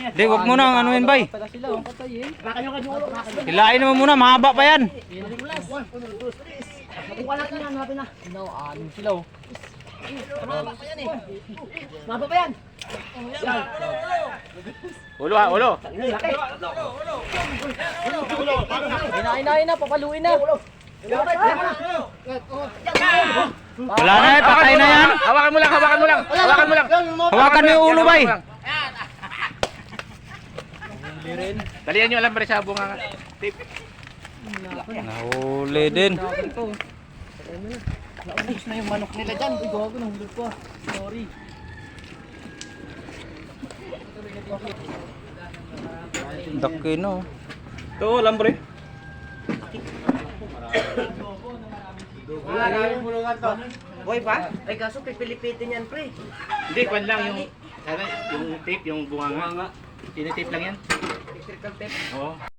Hindi, wag mo na anuin bay. Pala sila, oh. Patayin. Hilain mo muna, mahaba pa yan. Nakuha natin yan, natin na. No, anim sila, oh. Mababa pa yan eh. Mababa pa yan. Ulo ha, ulo. Ina, papaluin na. Wala na eh, patay na yan. Hawakan mo lang, hawakan mo lang. Hawakan mo lang. Hawakan mo yung ulo bay. Dalian nyo alam pa rin sa bunga. Tape. Nahuli din. Naubos na yung manok nila dyan. Uy, gago, nahulog ko. Sorry. Daki no. Ito, lambre. Boy ba? Ay, kaso pipilipitin yan, pre. Hindi, kwan lang yung tape, yung bunga nga. Tinitape lang yan. Electrical tape. Oo.